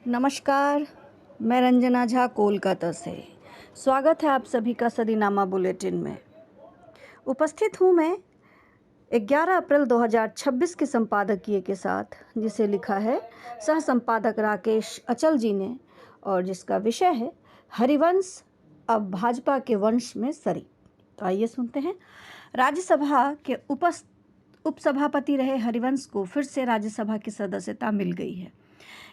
नमस्कार, मैं रंजना झा कोलकाता से। स्वागत है आप सभी का सदीनामा बुलेटिन में। उपस्थित हूँ मैं 11 अप्रैल 2026 के संपादकीय के साथ, जिसे लिखा है सह संपादक राकेश अचल जी ने और जिसका विषय है हरिवंश अब भाजपा के वंश में सरी। तो आइए सुनते हैं। राज्यसभा के उपसभापति रहे हरिवंश को फिर से राज्यसभा की सदस्यता मिल गई है।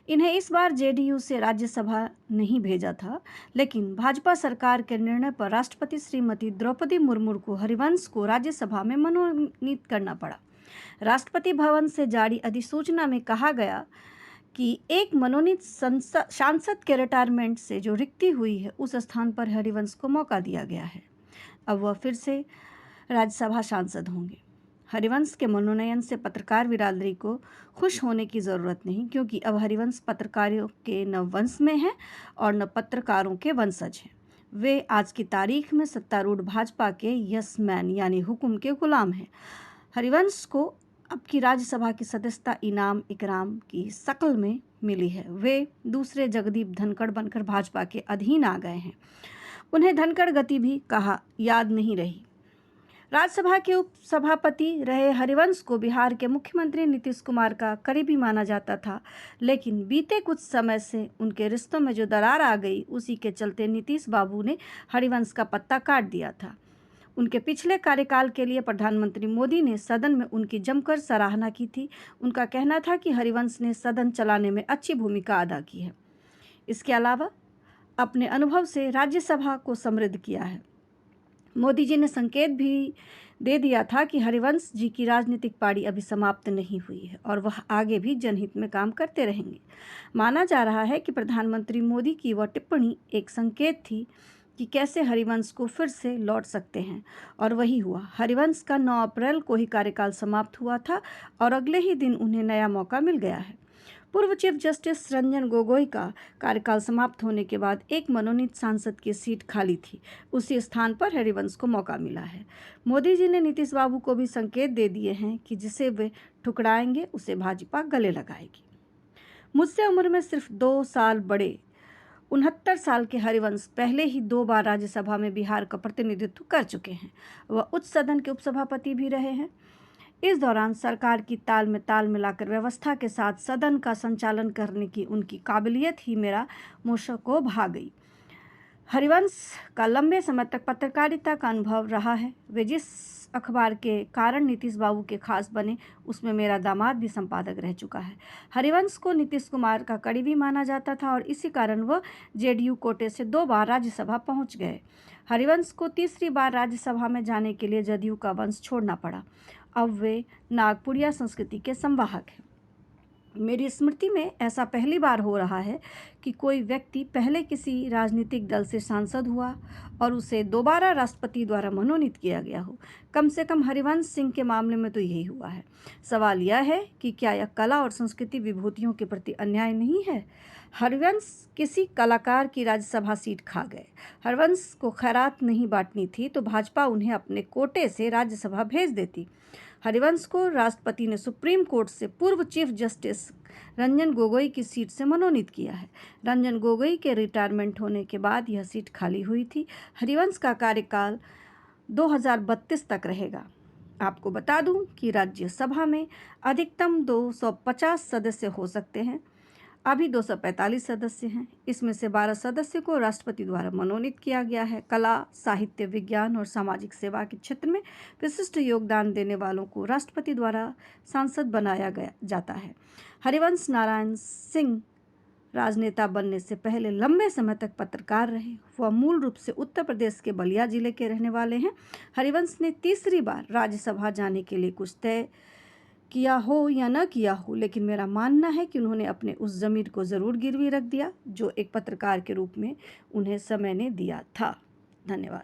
इन्हें इस बार जेडीयू से राज्यसभा नहीं भेजा था, लेकिन भाजपा सरकार के निर्णय पर राष्ट्रपति श्रीमती द्रौपदी मुर्मू को हरिवंश को राज्यसभा में मनोनीत करना पड़ा। राष्ट्रपति भवन से जारी अधिसूचना में कहा गया कि एक मनोनीत सांसद के रिटायरमेंट से जो रिक्ति हुई है, उस स्थान पर हरिवंश को मौका दिया गया है। अब वह फिर से राज्यसभा सांसद होंगे। हरिवंश के मनोनयन से पत्रकार बिरादरी को खुश होने की ज़रूरत नहीं, क्योंकि अब हरिवंश पत्रकारों के न वंश में हैं और न पत्रकारों के वंशज हैं। वे आज की तारीख में सत्तारूढ़ भाजपा के यस मैन यानी हुक्म के गुलाम हैं। हरिवंश को अब की राज्यसभा की सदस्यता इनाम इकराम की शक्ल में मिली है। वे दूसरे जगदीप धनखड़ बनकर भाजपा के अधीन आ गए हैं। उन्हें धनखड़ गति भी कहा याद नहीं रही। राज्यसभा के उपसभापति रहे हरिवंश को बिहार के मुख्यमंत्री नीतीश कुमार का करीबी माना जाता था, लेकिन बीते कुछ समय से उनके रिश्तों में जो दरार आ गई, उसी के चलते नीतीश बाबू ने हरिवंश का पत्ता काट दिया था। उनके पिछले कार्यकाल के लिए प्रधानमंत्री मोदी ने सदन में उनकी जमकर सराहना की थी। उनका कहना था कि हरिवंश ने सदन चलाने में अच्छी भूमिका अदा की है। इसके अलावा अपने अनुभव से राज्यसभा को समृद्ध किया है। मोदी जी ने संकेत भी दे दिया था कि हरिवंश जी की राजनीतिक पारी अभी समाप्त नहीं हुई है और वह आगे भी जनहित में काम करते रहेंगे। माना जा रहा है कि प्रधानमंत्री मोदी की वह टिप्पणी एक संकेत थी कि कैसे हरिवंश को फिर से लौट सकते हैं, और वही हुआ। हरिवंश का 9 अप्रैल को ही कार्यकाल समाप्त हुआ था और अगले ही दिन उन्हें नया मौका मिल गया है। पूर्व चीफ जस्टिस रंजन गोगोई का कार्यकाल समाप्त होने के बाद एक मनोनीत सांसद की सीट खाली थी। उसी स्थान पर हरिवंश को मौका मिला है। मोदी जी ने नीतीश बाबू को भी संकेत दे दिए हैं कि जिसे वे ठुकराएंगे उसे भाजपा गले लगाएगी। मुझसे उम्र में सिर्फ 2 साल बड़े 69 साल के हरिवंश पहले ही 2 बार राज्यसभा में बिहार का प्रतिनिधित्व कर चुके हैं। वह उच्च सदन के उपसभापति भी रहे हैं। इस दौरान सरकार की ताल में ताल मिलाकर व्यवस्था के साथ सदन का संचालन करने की उनकी काबिलियत ही मेरा मोशक को भा गई। हरिवंश का लंबे समय तक पत्रकारिता का अनुभव रहा है। वे जिस अखबार के कारण नीतीश बाबू के खास बने, उसमें मेरा दामाद भी संपादक रह चुका है। हरिवंश को नीतीश कुमार का करीबी माना जाता था और इसी कारण वह जेडीयू कोटे से 2 बार राज्यसभा पहुंच गए। हरिवंश को तीसरी बार राज्यसभा में जाने के लिए जदयू का वंश छोड़ना पड़ा। अब वे नागपुरिया संस्कृति के संवाहक हैं। मेरी स्मृति में ऐसा पहली बार हो रहा है कि कोई व्यक्ति पहले किसी राजनीतिक दल से सांसद हुआ और उसे दोबारा राष्ट्रपति द्वारा मनोनीत किया गया हो। कम से कम हरिवंश सिंह के मामले में तो यही हुआ है। सवाल यह है कि क्या यह कला और संस्कृति विभूतियों के प्रति अन्याय नहीं है? हरिवंश किसी कलाकार की राज्यसभा सीट खा गए। हरिवंश को खैरात नहीं बांटनी थी तो भाजपा उन्हें अपने कोटे से राज्यसभा भेज देती। हरिवंश को राष्ट्रपति ने सुप्रीम कोर्ट से पूर्व चीफ जस्टिस रंजन गोगोई की सीट से मनोनीत किया है। रंजन गोगोई के रिटायरमेंट होने के बाद यह सीट खाली हुई थी। हरिवंश का कार्यकाल 2032 तक रहेगा। आपको बता दूं कि राज्यसभा में अधिकतम 250 सदस्य हो सकते हैं। अभी 245 सदस्य हैं। इसमें से 12 सदस्य को राष्ट्रपति द्वारा मनोनीत किया गया है। कला, साहित्य, विज्ञान और सामाजिक सेवा के क्षेत्र में विशिष्ट योगदान देने वालों को राष्ट्रपति द्वारा सांसद बनाया जाता है। हरिवंश नारायण सिंह राजनेता बनने से पहले लंबे समय तक पत्रकार रहे। वह मूल रूप से उत्तर प्रदेश के बलिया जिले के रहने वाले हैं। हरिवंश ने तीसरी बार राज्यसभा जाने के लिए कुछ तय किया हो या न किया हो, लेकिन मेरा मानना है कि उन्होंने अपने उस ज़मीर को ज़रूर गिरवी रख दिया जो एक पत्रकार के रूप में उन्हें समय ने दिया था। धन्यवाद।